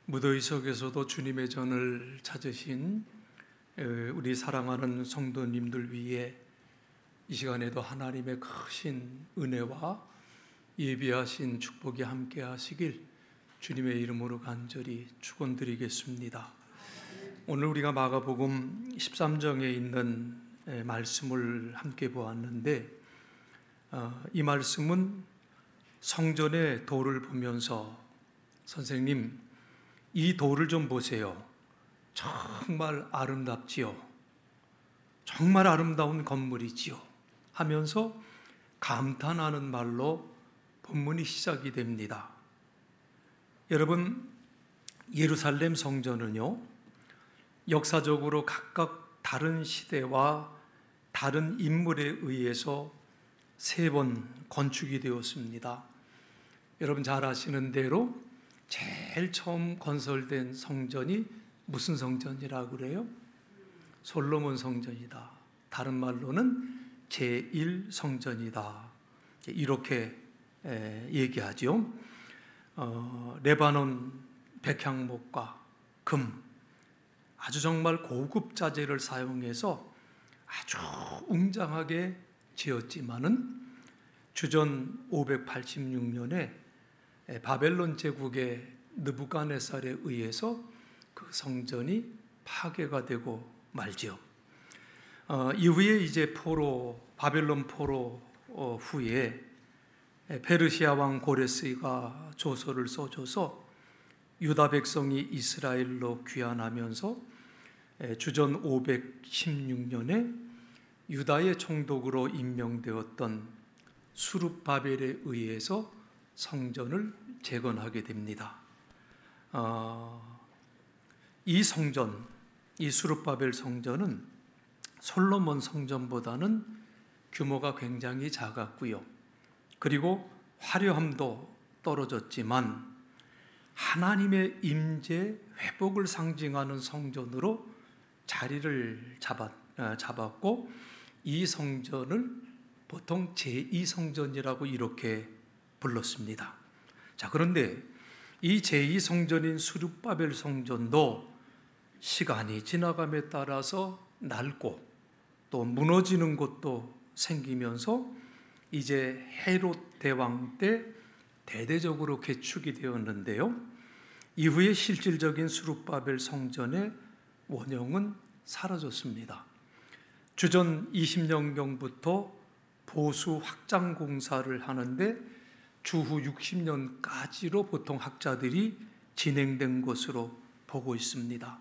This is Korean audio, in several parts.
무더위 속에서도 주님의 전을 찾으신 우리 사랑하는 성도님들 위해 이 시간에도 하나님의 크신 은혜와 예비하신 축복이 함께 하시길 주님의 이름으로 간절히 축원드리겠습니다. 오늘 우리가 마가복음 13장에 있는 말씀을 함께 보았는데 이 말씀은 성전의 돌을 보면서 선생님, 이 돌을 좀 보세요. 정말 아름답지요. 정말 아름다운 건물이지요. 하면서 감탄하는 말로 본문이 시작이 됩니다. 여러분, 예루살렘 성전은요, 역사적으로 각각 다른 시대와 다른 인물에 의해서 3번 건축이 되었습니다. 여러분 잘 아시는 대로 제일 처음 건설된 성전이 무슨 성전이라고 그래요? 솔로몬 성전이다. 다른 말로는 제1성전이다. 이렇게 얘기하죠. 레바논 백향목과 금, 아주 정말 고급 자재를 사용해서 아주 웅장하게 지었지만은 주전 586년에 바벨론 제국의 느부갓네살에 의해서 그 성전이 파괴가 되고 말지요. 이후에 이제 바벨론 포로 후에 페르시아 왕 고레스가 조서를 써줘서 유다 백성이 이스라엘로 귀환하면서 주전 516년에 유다의 총독으로 임명되었던 수룹바벨에 의해서 성전을 재건하게 됩니다. 이 성전, 이 수룹바벨 성전은 솔로몬 성전보다는 규모가 굉장히 작았고요. 그리고 화려함도 떨어졌지만 하나님의 임재, 회복을 상징하는 성전으로 자리를 잡았고 이 성전을 보통 제2성전이라고 이렇게 불렀습니다. 자, 그런데 이 제2성전인 수룹바벨 성전도 시간이 지나감에 따라서 낡고 또 무너지는 곳도 생기면서 이제 헤롯 대왕 때 대대적으로 개축이 되었는데요. 이후에 실질적인 수룹바벨 성전의 원형은 사라졌습니다. 주전 20년경부터 보수 확장 공사를 하는데 주후 60년까지로 보통 학자들이 진행된 것으로 보고 있습니다.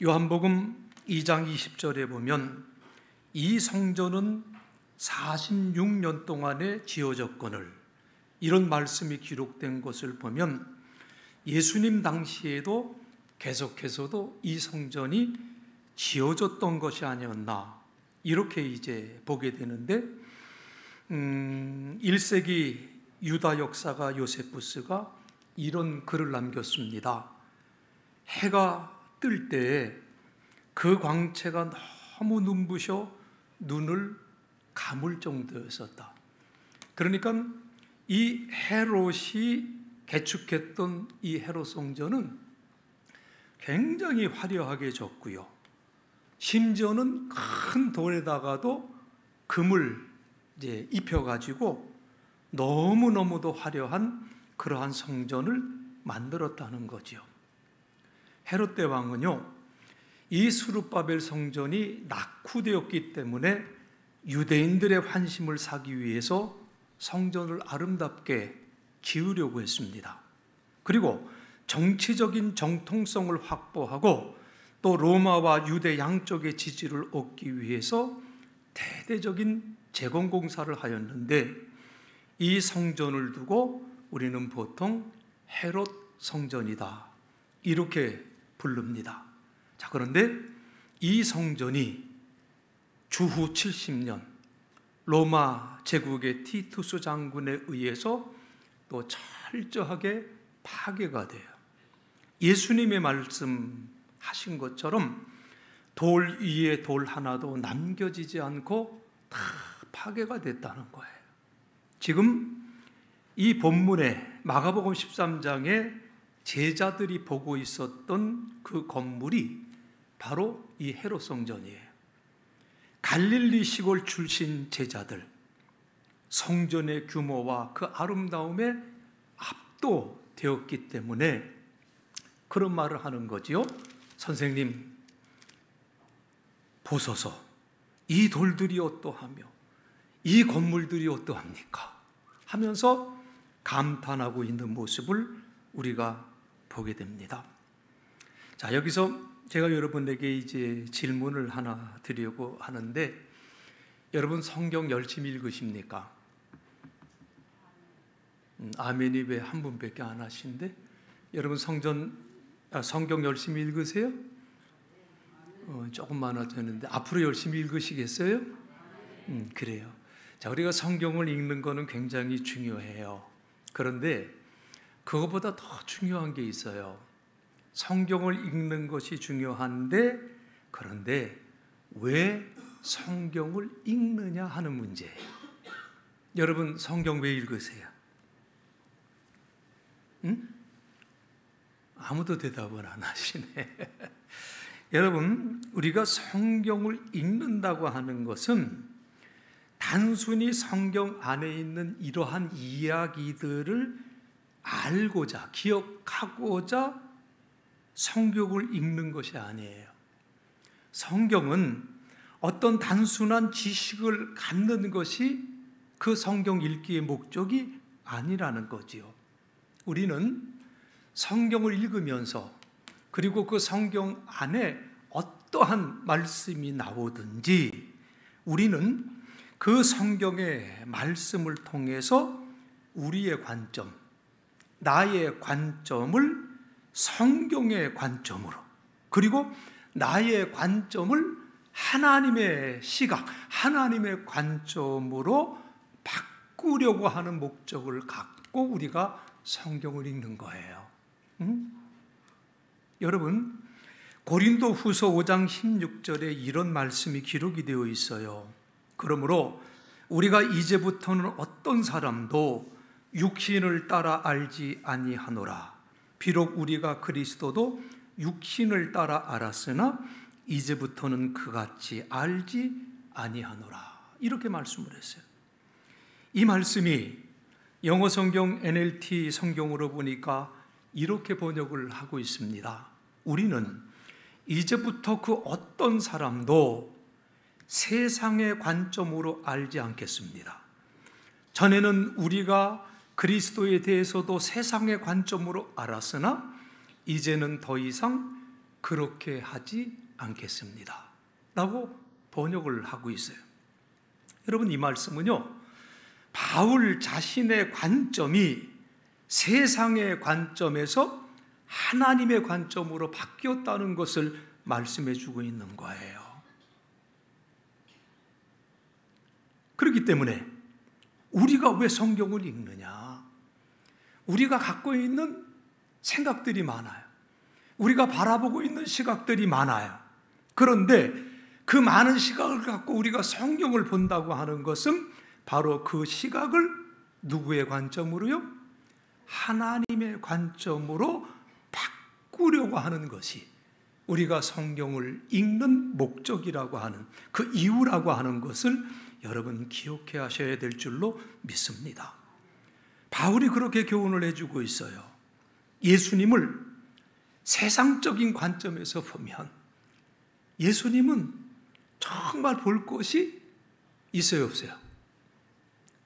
요한복음 2장 20절에 보면 이 성전은 46년 동안에 지어졌거늘, 이런 말씀이 기록된 것을 보면 예수님 당시에도 계속해서도 이 성전이 지어졌던 것이 아니었나, 이렇게 이제 보게 되는데 1세기 유다 역사가 요세푸스가 이런 글을 남겼습니다. 해가 뜰 때 그 광채가 너무 눈부셔 눈을 감을 정도였었다. 그러니까 이 헤롯이 개축했던 이 헤롯 성전은 굉장히 화려하게 졌고요. 심지어는 큰 돌에다가도 금을 이제 입혀가지고 너무너무도 화려한 그러한 성전을 만들었다는 거죠. 헤롯 대왕은요, 이 수룹바벨 성전이 낙후되었기 때문에 유대인들의 환심을 사기 위해서 성전을 아름답게 지으려고 했습니다. 그리고 정치적인 정통성을 확보하고 또 로마와 유대 양쪽의 지지를 얻기 위해서 대대적인 재건 공사를 하였는데 이 성전을 두고 우리는 보통 헤롯 성전이다, 이렇게 부릅니다. 자, 그런데 이 성전이 주후 70년 로마 제국의 티투스 장군에 의해서 또 철저하게 파괴가 돼요. 예수님의 말씀하신 것처럼 돌 위에 돌 하나도 남겨지지 않고 다 파괴가 됐다는 거예요. 지금 이 본문에 마가복음 13장에 제자들이 보고 있었던 그 건물이 바로 이 헤롯 성전이에요. 갈릴리 시골 출신 제자들, 성전의 규모와 그 아름다움에 압도되었기 때문에 그런 말을 하는 거지요. 선생님, 보소서, 이 돌들이 어떠하며 이 건물들이 어떠합니까? 하면서 감탄하고 있는 모습을 우리가 보게 됩니다. 자, 여기서 제가 여러분에게 이제 질문을 하나 드리려고 하는데, 여러분 성경 열심히 읽으십니까? 아멘이 왜 한 분밖에 안 하신데? 여러분 성경 열심히 읽으세요? 조금 많아졌는데 앞으로 열심히 읽으시겠어요? 그래요. 자, 우리가 성경을 읽는 거는 굉장히 중요해요. 그런데 그것보다 더 중요한 게 있어요. 성경을 읽는 것이 중요한데, 그런데 왜 성경을 읽느냐 하는 문제예요. 여러분 성경 왜 읽으세요? 응? 아무도 대답을 안 하시네. 여러분, 우리가 성경을 읽는다고 하는 것은 단순히 성경 안에 있는 이러한 이야기들을 알고자, 기억하고자 성경을 읽는 것이 아니에요. 성경은 어떤 단순한 지식을 갖는 것이 그 성경 읽기의 목적이 아니라는 거지요. 우리는 성경을 읽으면서, 그리고 그 성경 안에 어떠한 말씀이 나오든지 우리는 그 성경의 말씀을 통해서 우리의 관점, 나의 관점을 성경의 관점으로, 그리고 나의 관점을 하나님의 시각, 하나님의 관점으로 바꾸려고 하는 목적을 갖고 우리가 성경을 읽는 거예요. 여러분, 고린도 후서 5장 16절에 이런 말씀이 기록이 되어 있어요. 그러므로 우리가 이제부터는 어떤 사람도 육신을 따라 알지 아니하노라. 비록 우리가 그리스도도 육신을 따라 알았으나 이제부터는 그같이 알지 아니하노라. 이렇게 말씀을 했어요. 이 말씀이 영어 성경 NLT 성경으로 보니까 이렇게 번역을 하고 있습니다. 우리는 이제부터 그 어떤 사람도 세상의 관점으로 알지 않겠습니다. 전에는 우리가 그리스도에 대해서도 세상의 관점으로 알았으나 이제는 더 이상 그렇게 하지 않겠습니다. 라고 번역을 하고 있어요. 여러분, 이 말씀은요, 바울 자신의 관점이 세상의 관점에서 하나님의 관점으로 바뀌었다는 것을 말씀해 주고 있는 거예요. 그렇기 때문에 우리가 왜 성경을 읽느냐? 우리가 갖고 있는 생각들이 많아요. 우리가 바라보고 있는 시각들이 많아요. 그런데 그 많은 시각을 갖고 우리가 성경을 본다고 하는 것은 바로 그 시각을 누구의 관점으로요? 하나님의 관점으로 바꾸려고 하는 것이 우리가 성경을 읽는 목적이라고 하는, 그 이유라고 하는 것을 여러분 기억해 하셔야 될 줄로 믿습니다. 바울이 그렇게 교훈을 해주고 있어요. 예수님을 세상적인 관점에서 보면 예수님은 정말 볼 것이 있어요, 없어요?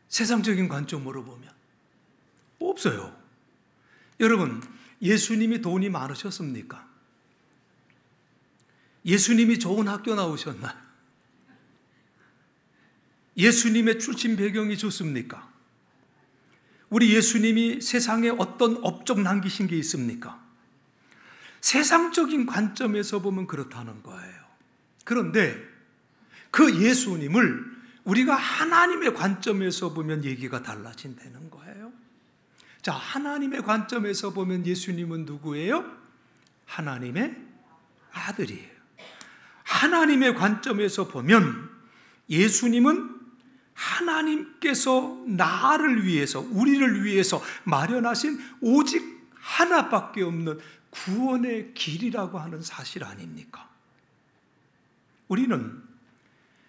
세상적인 관점으로 보면 없어요. 여러분, 예수님이 돈이 많으셨습니까? 예수님이 좋은 학교 나오셨나요? 예수님의 출신 배경이 좋습니까? 우리 예수님이 세상에 어떤 업적 남기신 게 있습니까? 세상적인 관점에서 보면 그렇다는 거예요. 그런데 그 예수님을 우리가 하나님의 관점에서 보면 얘기가 달라진다는 거예요. 자, 하나님의 관점에서 보면 예수님은 누구예요? 하나님의 아들이에요. 하나님의 관점에서 보면 예수님은 하나님께서 나를 위해서, 우리를 위해서 마련하신 오직 하나밖에 없는 구원의 길이라고 하는 사실 아닙니까? 우리는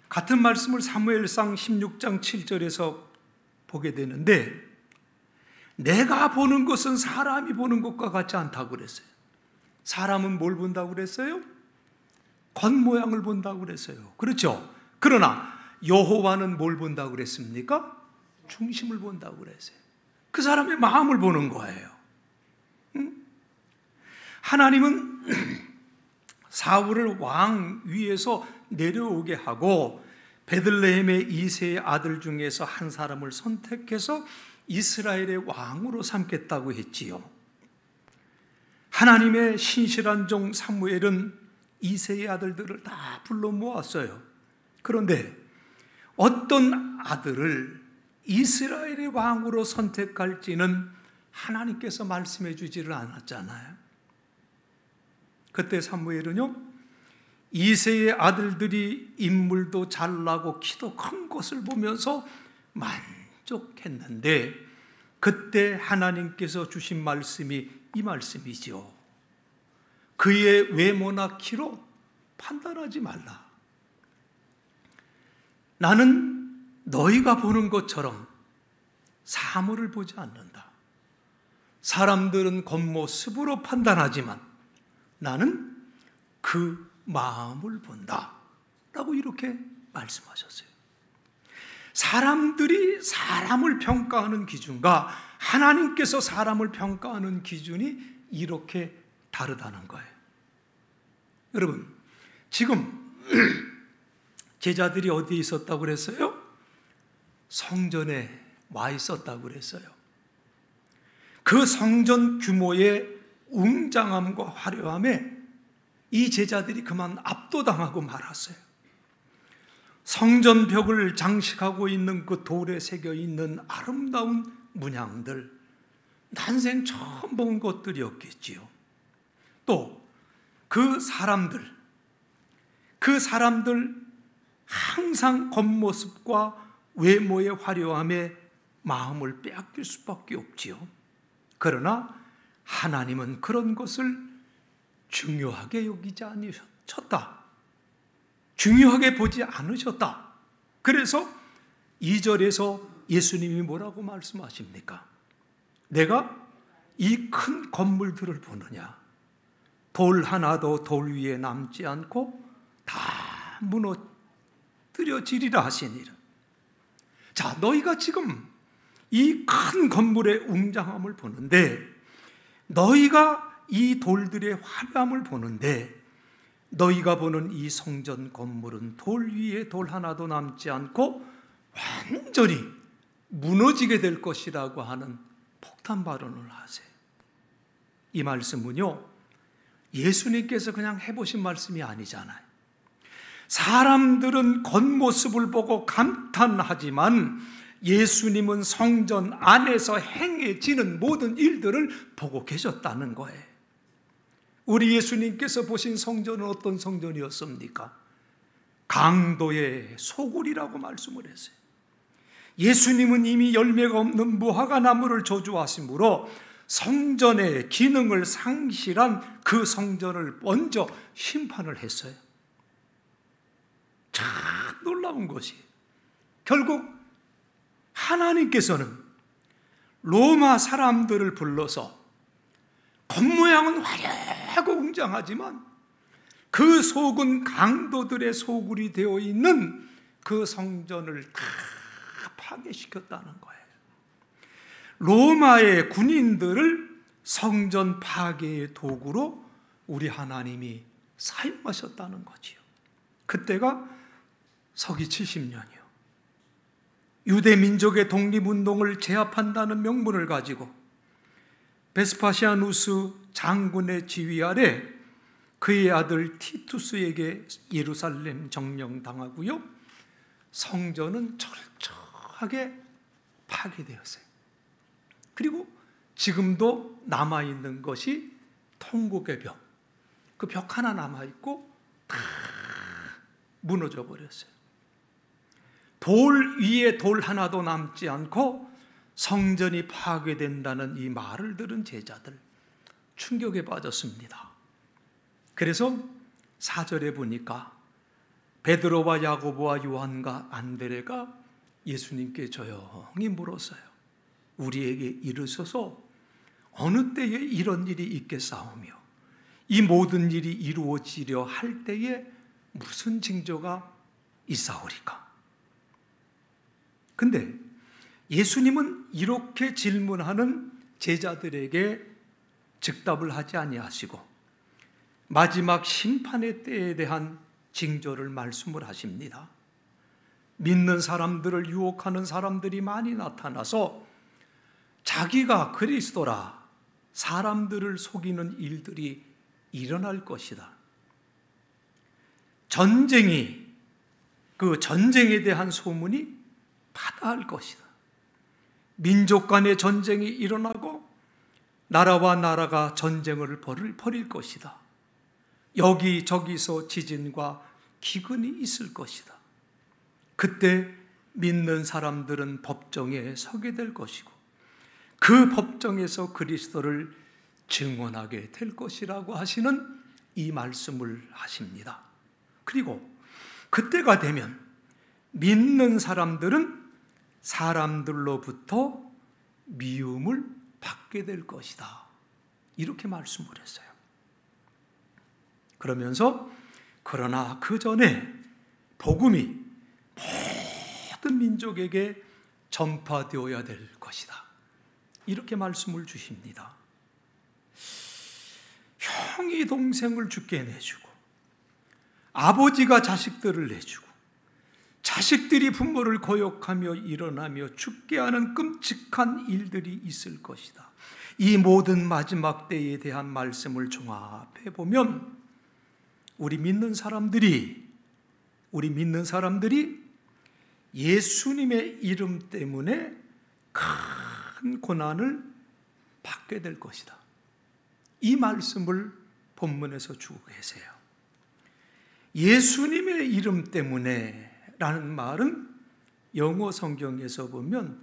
같은 말씀을 사무엘상 16장 7절에서 보게 되는데, 내가 보는 것은 사람이 보는 것과 같지 않다고 그랬어요. 사람은 뭘 본다고 그랬어요? 겉모양을 본다고 그랬어요. 그렇죠? 그러나 여호와는 뭘 본다고 그랬습니까? 중심을 본다고 그랬어요. 그 사람의 마음을 보는 거예요. 하나님은 사울을 왕 위에서 내려오게 하고 베들레헴의 이세의 아들 중에서 한 사람을 선택해서 이스라엘의 왕으로 삼겠다고 했지요. 하나님의 신실한 종 사무엘은 이세의 아들들을 다 불러 모았어요. 그런데 어떤 아들을 이스라엘의 왕으로 선택할지는 하나님께서 말씀해 주지를 않았잖아요. 그때 사무엘은요, 이세의 아들들이 인물도 잘나고 키도 큰 것을 보면서 만족했는데, 그때 하나님께서 주신 말씀이 이 말씀이죠. 그의 외모나 키로 판단하지 말라. 나는 너희가 보는 것처럼 사물을 보지 않는다. 사람들은 겉모습으로 판단하지만 나는 그 마음을 본다 라고 이렇게 말씀하셨어요. 사람들이 사람을 평가하는 기준과 하나님께서 사람을 평가하는 기준이 이렇게 다르다는 거예요. 여러분, 지금 제자들이 어디에 있었다고 그랬어요? 성전에 와 있었다고 그랬어요. 그 성전 규모의 웅장함과 화려함에 이 제자들이 그만 압도당하고 말았어요. 성전 벽을 장식하고 있는 그 돌에 새겨 있는 아름다운 문양들, 난생 처음 본 것들이었겠지요. 또 그 사람들 항상 겉모습과 외모의 화려함에 마음을 빼앗길 수밖에 없지요. 그러나 하나님은 그런 것을 중요하게 여기지 않으셨다. 중요하게 보지 않으셨다. 그래서 2절에서 예수님이 뭐라고 말씀하십니까? 내가 이 큰 건물들을 보느냐? 돌 하나도 돌 위에 남지 않고 다 무너뜨려지리라 하시니라. 자, 너희가 지금 이 큰 건물의 웅장함을 보는데, 너희가 이 돌들의 화려함을 보는데, 너희가 보는 이 성전 건물은 돌 위에 돌 하나도 남지 않고 완전히 무너지게 될 것이라고 하는 폭탄 발언을 하세요. 이 말씀은요, 예수님께서 그냥 해보신 말씀이 아니잖아요. 사람들은 겉모습을 보고 감탄하지만 예수님은 성전 안에서 행해지는 모든 일들을 보고 계셨다는 거예요. 우리 예수님께서 보신 성전은 어떤 성전이었습니까? 강도의 소굴이라고 말씀을 했어요. 예수님은 이미 열매가 없는 무화과 나무를 저주하심으로 성전의 기능을 상실한 그 성전을 먼저 심판을 했어요. 참 놀라운 것이, 결국 하나님께서는 로마 사람들을 불러서 겉모양은 화려하고 웅장하지만 그 속은 강도들의 소굴이 되어 있는 그 성전을 다 파괴시켰다는 거예요. 로마의 군인들을 성전 파괴의 도구로 우리 하나님이 사용하셨다는 거지요. 그때가 서기 70년이요. 유대 민족의 독립운동을 제압한다는 명분을 가지고 베스파시아누스 장군의 지휘 아래 그의 아들 티투스에게 예루살렘 점령당하고요, 성전은 철저하게 파괴되었어요. 그리고 지금도 남아있는 것이 통곡의 벽, 그 벽 하나 남아있고 다 무너져 버렸어요. 돌 위에 돌 하나도 남지 않고 성전이 파괴된다는 이 말을 들은 제자들, 충격에 빠졌습니다. 그래서 4절에 보니까 베드로와 야고보와 요한과 안드레가 예수님께 조용히 물었어요. 우리에게 이르소서 어느 때에 이런 일이 있겠사오며 이 모든 일이 이루어지려 할 때에 무슨 징조가 있사오리까? 근데 예수님은 이렇게 질문하는 제자들에게 즉답을 하지 아니하시고 마지막 심판의 때에 대한 징조를 말씀을 하십니다. 믿는 사람들을 유혹하는 사람들이 많이 나타나서 자기가 그리스도라 사람들을 속이는 일들이 일어날 것이다. 그 전쟁에 대한 소문이 파다할 것이다. 민족 간의 전쟁이 일어나고 나라와 나라가 전쟁을 벌일 것이다. 여기저기서 지진과 기근이 있을 것이다. 그때 믿는 사람들은 법정에 서게 될 것이고 그 법정에서 그리스도를 증언하게 될 것이라고 하시는 이 말씀을 하십니다. 그리고 그때가 되면 믿는 사람들은 사람들로부터 미움을 받게 될 것이다. 이렇게 말씀을 했어요. 그러면서 그러나 그 전에 복음이 모든 민족에게 전파되어야 될 것이다. 이렇게 말씀을 주십니다. 형이 동생을 죽게 내주고 아버지가 자식들을 내주고 자식들이 부모를 거역하며 일어나며 죽게 하는 끔찍한 일들이 있을 것이다. 이 모든 마지막 때에 대한 말씀을 종합해 보면 우리 믿는 사람들이 예수님의 이름 때문에 큰 고난을 받게 될 것이다. 이 말씀을 본문에서 주고 계세요. 예수님의 이름 때문에 라는 말은 영어 성경에서 보면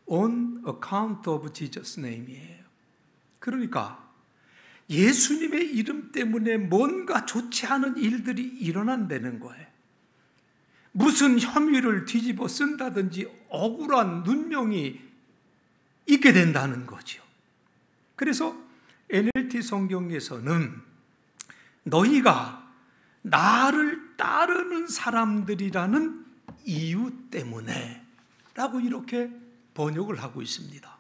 on account of Jesus' name이에요. 그러니까 예수님의 이름 때문에 뭔가 좋지 않은 일들이 일어난다는 거예요. 무슨 혐의를 뒤집어 쓴다든지 억울한 눈명이 있게 된다는 거죠. 그래서 NLT 성경에서는 너희가 나를 따르는 사람들이라는 이유 때문에 라고 이렇게 번역을 하고 있습니다.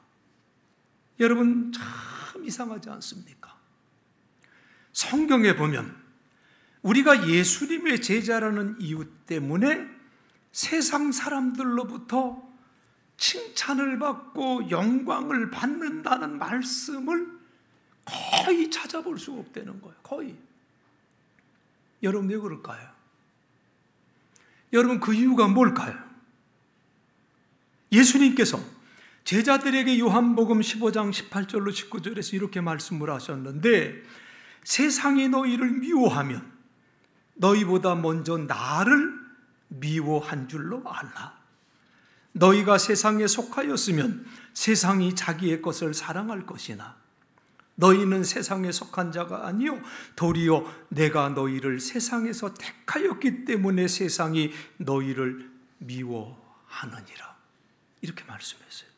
여러분 참 이상하지 않습니까? 성경에 보면 우리가 예수님의 제자라는 이유 때문에 세상 사람들로부터 칭찬을 받고 영광을 받는다는 말씀을 거의 찾아볼 수가 없다는 거예요. 거의. 여러분 왜 그럴까요? 여러분 그 이유가 뭘까요? 예수님께서 제자들에게 요한복음 15장 18절로 19절에서 이렇게 말씀을 하셨는데 세상이 너희를 미워하면 너희보다 먼저 나를 미워한 줄로 알라. 너희가 세상에 속하였으면 세상이 자기의 것을 사랑할 것이나 너희는 세상에 속한 자가 아니요 도리어 내가 너희를 세상에서 택하였기 때문에 세상이 너희를 미워하느니라. 이렇게 말씀했어요.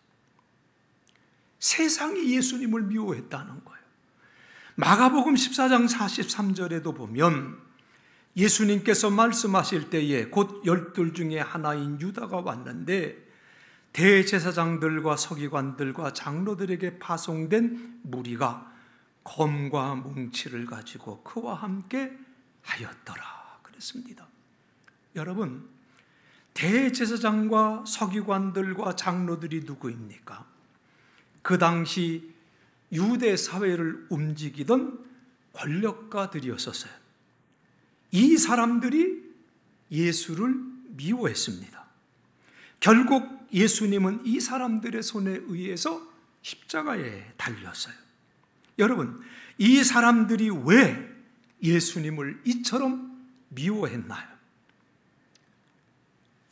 세상이 예수님을 미워했다는 거예요. 마가복음 14장 43절에도 보면 예수님께서 말씀하실 때에 곧 12 중에 하나인 유다가 왔는데 대제사장들과 서기관들과 장로들에게 파송된 무리가 검과 뭉치를 가지고 그와 함께 하였더라 그랬습니다. 여러분, 대제사장과 서기관들과 장로들이 누구입니까? 그 당시 유대 사회를 움직이던 권력가들이었었어요. 이 사람들이 예수를 미워했습니다. 결국 예수님은 이 사람들의 손에 의해서 십자가에 달렸어요. 여러분, 이 사람들이 왜 예수님을 이처럼 미워했나요?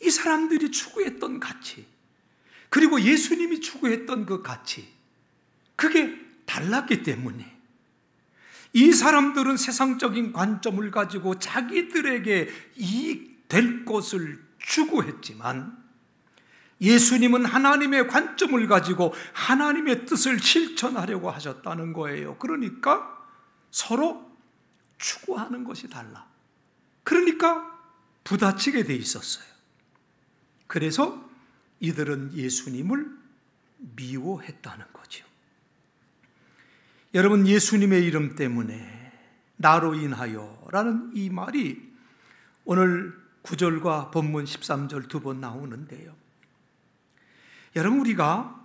이 사람들이 추구했던 가치, 그리고 예수님이 추구했던 그 가치, 그게 달랐기 때문에 이 사람들은 세상적인 관점을 가지고 자기들에게 이익될 것을 추구했지만 예수님은 하나님의 관점을 가지고 하나님의 뜻을 실천하려고 하셨다는 거예요. 그러니까 서로 추구하는 것이 달라. 그러니까 부딪히게 돼 있었어요. 그래서 이들은 예수님을 미워했다는 거죠. 여러분, 예수님의 이름 때문에 나로 인하여 라는 이 말이 오늘 9절과 본문 13절 두 번 나오는데요. 여러분, 우리가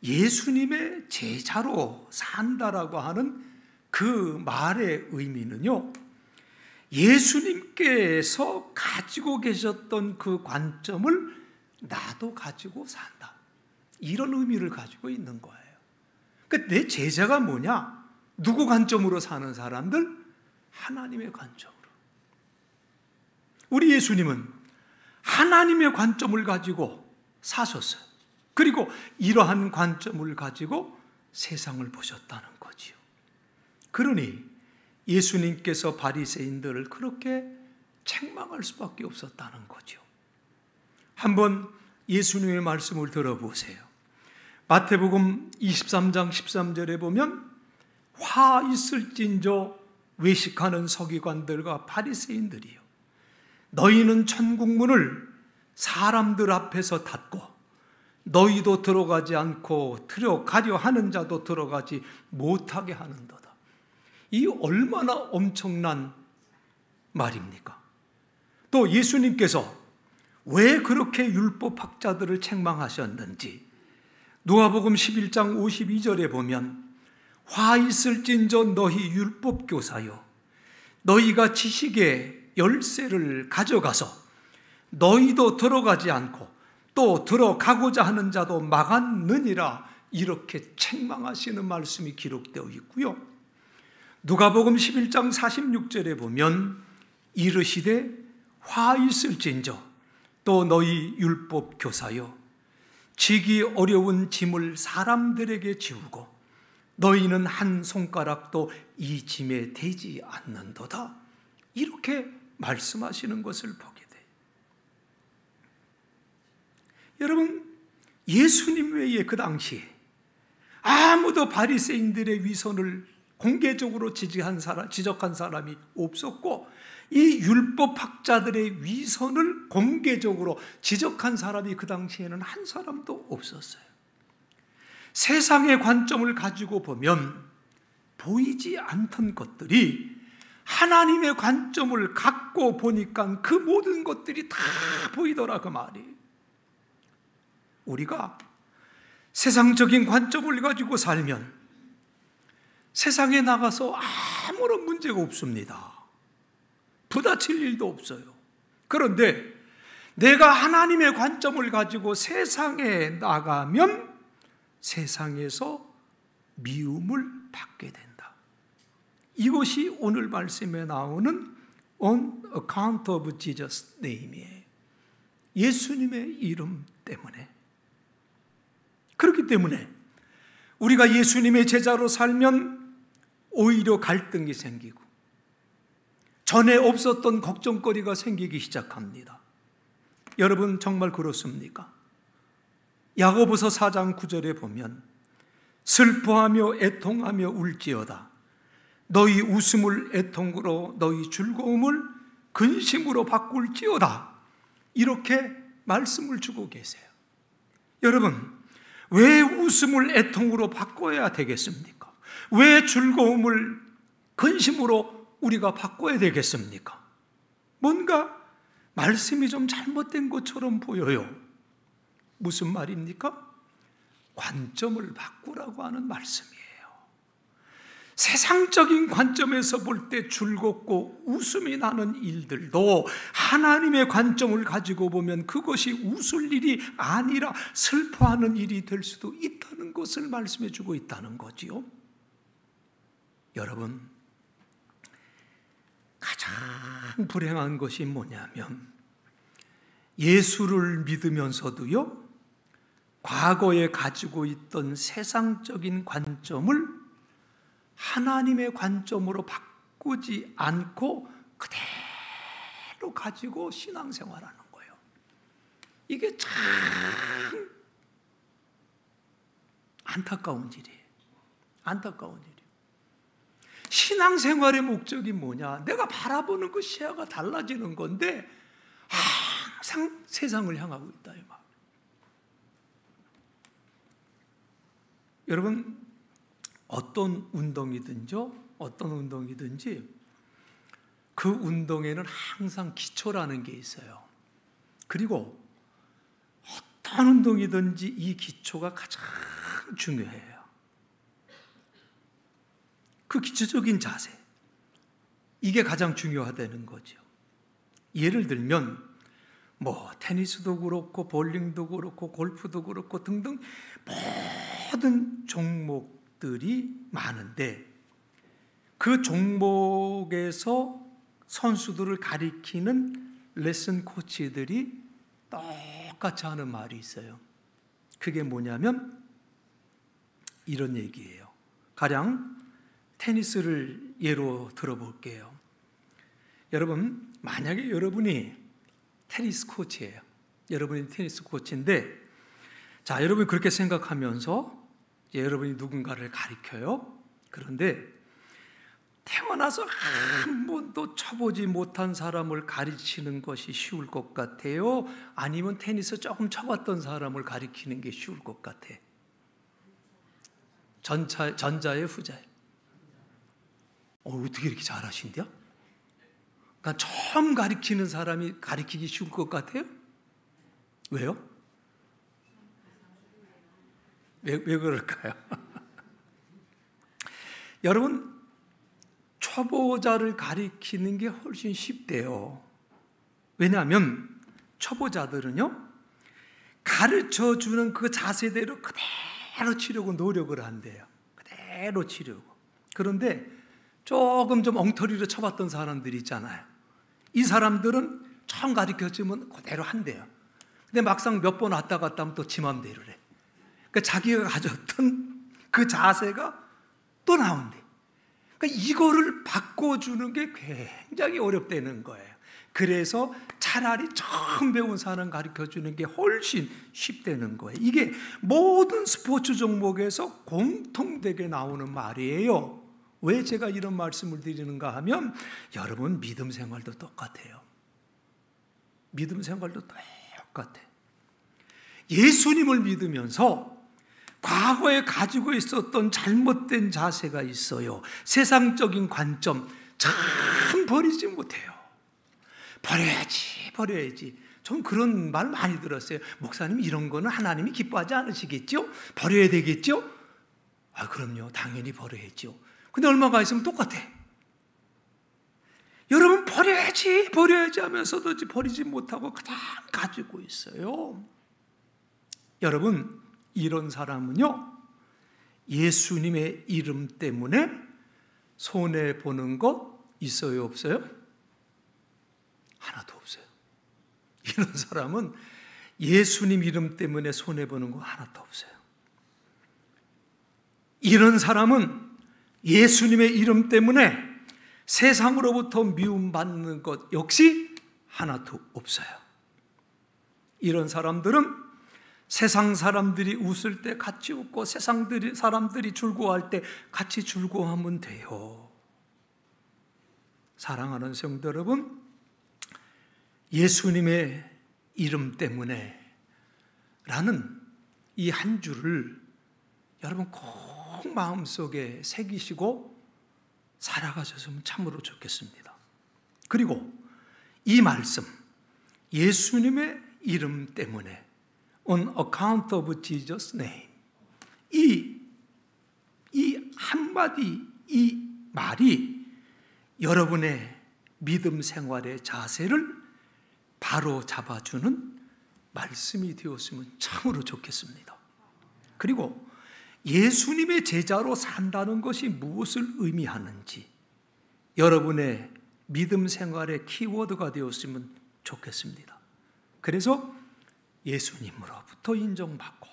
예수님의 제자로 산다라고 하는 그 말의 의미는요, 예수님께서 가지고 계셨던 그 관점을 나도 가지고 산다, 이런 의미를 가지고 있는 거예요. 그러니까 내 제자가 뭐냐? 누구 관점으로 사는 사람들? 하나님의 관점으로. 우리 예수님은 하나님의 관점을 가지고 사셨어요. 그리고 이러한 관점을 가지고 세상을 보셨다는 거지요. 그러니 예수님께서 바리새인들을 그렇게 책망할 수밖에 없었다는 거죠. 한번 예수님의 말씀을 들어보세요. 마태복음 23장 13절에 보면 화 있을진저 외식하는 서기관들과 바리새인들이요, 너희는 천국문을 사람들 앞에서 닫고 너희도 들어가지 않고 들어가려 하는 자도 들어가지 못하게 하는도다. 이 얼마나 엄청난 말입니까? 또 예수님께서 왜 그렇게 율법학자들을 책망하셨는지 누가복음 11장 52절에 보면 화 있을진저 너희 율법교사여, 너희가 지식의 열쇠를 가져가서 너희도 들어가지 않고 또 들어가고자 하는 자도 막았느니라, 이렇게 책망하시는 말씀이 기록되어 있고요. 누가복음 11장 46절에 보면 이르시되 화 있을진저 또 너희 율법교사여, 지기 어려운 짐을 사람들에게 지우고 너희는 한 손가락도 이 짐에 대지 않는도다, 이렇게 말씀하시는 것을 보게 돼요. 여러분, 예수님 외에 그 당시에 아무도 바리새인들의 위선을 공개적으로 지적한 사람이 없었고, 이 율법학자들의 위선을 공개적으로 지적한 사람이 그 당시에는 한 사람도 없었어요. 세상의 관점을 가지고 보면 보이지 않던 것들이 하나님의 관점을 갖고 보니까 그 모든 것들이 다 보이더라, 그 말이. 우리가 세상적인 관점을 가지고 살면 세상에 나가서 아무런 문제가 없습니다. 부딪힐 일도 없어요. 그런데 내가 하나님의 관점을 가지고 세상에 나가면 세상에서 미움을 받게 된다. 이것이 오늘 말씀에 나오는 On account of Jesus' name이에요. 예수님의 이름 때문에. 그렇기 때문에 우리가 예수님의 제자로 살면 오히려 갈등이 생기고 전에 없었던 걱정거리가 생기기 시작합니다. 여러분, 정말 그렇습니까? 야고보서 4장 9절에 보면 슬퍼하며 애통하며 울지어다, 너희 웃음을 애통으로 너희 즐거움을 근심으로 바꿀지어다, 이렇게 말씀을 주고 계세요. 여러분, 왜 웃음을 애통으로 바꿔야 되겠습니까? 왜 즐거움을 근심으로 우리가 바꿔야 되겠습니까? 뭔가 말씀이 좀 잘못된 것처럼 보여요. 무슨 말입니까? 관점을 바꾸라고 하는 말씀이에요. 세상적인 관점에서 볼 때 즐겁고 웃음이 나는 일들도 하나님의 관점을 가지고 보면 그것이 웃을 일이 아니라 슬퍼하는 일이 될 수도 있다는 것을 말씀해 주고 있다는 거지요. 여러분, 가장 불행한 것이 뭐냐면 예수를 믿으면서도요, 과거에 가지고 있던 세상적인 관점을 하나님의 관점으로 바꾸지 않고 그대로 가지고 신앙생활하는 거예요. 이게 참 안타까운 일이에요. 안타까운 일이에요. 신앙생활의 목적이 뭐냐? 내가 바라보는 그 시야가 달라지는 건데 항상 세상을 향하고 있다 이 말. 여러분, 어떤 운동이든지 그 운동에는 항상 기초라는 게 있어요. 그리고 어떤 운동이든지 이 기초가 가장 중요해요. 그 기초적인 자세, 이게 가장 중요하다는 거죠. 예를 들면 테니스도 그렇고 볼링도 그렇고 골프도 그렇고 등등 모든 종목들이 많은데 그 종목에서 선수들을 가리키는 레슨 코치들이 똑같이 하는 말이 있어요. 그게 뭐냐면 이런 얘기예요. 가령 테니스를 예로 들어볼게요. 여러분, 만약에 여러분이 테니스 코치예요. 여러분이 테니스 코치인데, 자, 여러분이 그렇게 생각하면서 여러분이 누군가를 가리켜요. 그런데 태어나서 한 번도 쳐보지 못한 사람을 가르치는 것이 쉬울 것 같아요? 아니면 테니스 조금 쳐봤던 사람을 가르치는 게 쉬울 것 같아? 전자의 후자예요. 어떻게 이렇게 잘하신대요? 그러니까 처음 가르치는 사람이 가르치기 쉬울 것 같아요? 왜요? 왜 그럴까요? 여러분, 초보자를 가리키는 게 훨씬 쉽대요. 왜냐하면 초보자들은요, 가르쳐주는 그 자세대로 그대로 치려고 노력을 한대요. 그대로 치려고. 그런데 조금 좀 엉터리로 쳐봤던 사람들이 있잖아요. 이 사람들은 처음 가르쳐주면 그대로 한대요. 근데 막상 몇 번 왔다 갔다 하면 또 지 맘대로 해. 그러니까 자기가 가졌던 그 자세가 또 나온대. 그러니까 이거를 바꿔주는 게 굉장히 어렵다는 거예요. 그래서 차라리 처음 배운 사람 가르쳐주는 게 훨씬 쉽다는 거예요. 이게 모든 스포츠 종목에서 공통되게 나오는 말이에요. 왜 제가 이런 말씀을 드리는가 하면 여러분, 믿음 생활도 똑같아요. 믿음 생활도 똑같아요. 예수님을 믿으면서 과거에 가지고 있었던 잘못된 자세가 있어요. 세상적인 관점 참 버리지 못해요. 버려야지. 전 그런 말 많이 들었어요. 목사님, 이런 거는 하나님이 기뻐하지 않으시겠죠? 버려야 되겠죠? 그럼요. 당연히 버려야죠. 근데 얼마가 있으면 똑같아. 여러분, 버려야지 하면서도 버리지 못하고 그냥 가지고 있어요. 여러분, 이런 사람은요, 예수님의 이름 때문에 손해보는 것 있어요, 없어요? 하나도 없어요. 이런 사람은 예수님 이름 때문에 손해보는 거 하나도 없어요. 이런 사람은 예수님의 이름 때문에 세상으로부터 미움받는 것 역시 하나도 없어요. 이런 사람들은 세상 사람들이 웃을 때 같이 웃고 세상 사람들이 즐거워할 때 같이 즐거워하면 돼요. 사랑하는 성도 여러분, 예수님의 이름 때문에 라는 이 한 줄을 여러분 꼭 마음속에 새기시고 살아가셨으면 참으로 좋겠습니다. 그리고 이 말씀, 예수님의 이름 때문에 On account of Jesus' name, 이 한마디, 이 말이 여러분의 믿음 생활의 자세를 바로 잡아주는 말씀이 되었으면 참으로 좋겠습니다. 그리고 예수님의 제자로 산다는 것이 무엇을 의미하는지 여러분의 믿음 생활의 키워드가 되었으면 좋겠습니다. 그래서 예수님으로부터 인정받고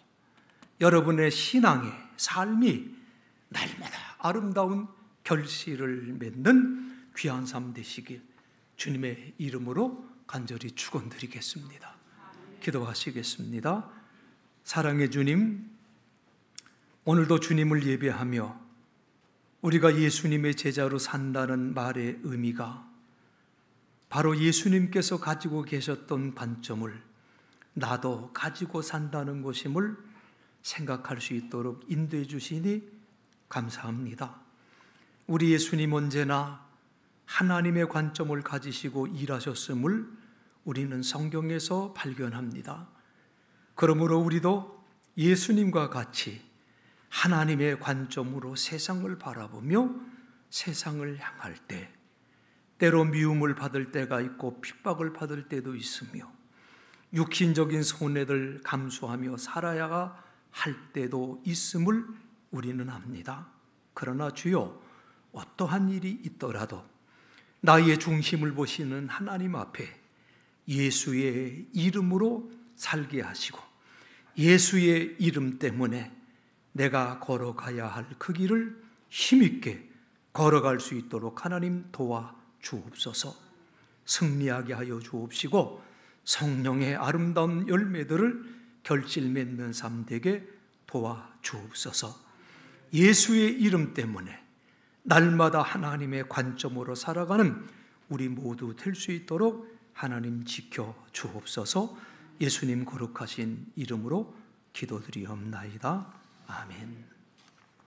여러분의 신앙의 삶이 날마다 아름다운 결실을 맺는 귀한 삶 되시길 주님의 이름으로 간절히 축원드리겠습니다. 기도하시겠습니다. 사랑의 주님, 오늘도 주님을 예배하며 우리가 예수님의 제자로 산다는 말의 의미가 바로 예수님께서 가지고 계셨던 관점을 나도 가지고 산다는 것임을 생각할 수 있도록 인도해 주시니 감사합니다. 우리 예수님 언제나 하나님의 관점을 가지시고 일하셨음을 우리는 성경에서 발견합니다. 그러므로 우리도 예수님과 같이 하나님의 관점으로 세상을 바라보며 세상을 향할 때 때로 미움을 받을 때가 있고 핍박을 받을 때도 있으며 육신적인 손해를 감수하며 살아야 할 때도 있음을 우리는 압니다. 그러나 주여, 어떠한 일이 있더라도 나의 중심을 보시는 하나님 앞에 예수의 이름으로 살게 하시고 예수의 이름 때문에 내가 걸어가야 할 그 길을 힘있게 걸어갈 수 있도록 하나님 도와 주옵소서. 승리하게 하여 주옵시고 성령의 아름다운 열매들을 결실 맺는 삶 되게 도와 주옵소서. 예수의 이름 때문에 날마다 하나님의 관점으로 살아가는 우리 모두 될 수 있도록 하나님 지켜 주옵소서. 예수님 거룩하신 이름으로 기도드리옵나이다. 아멘.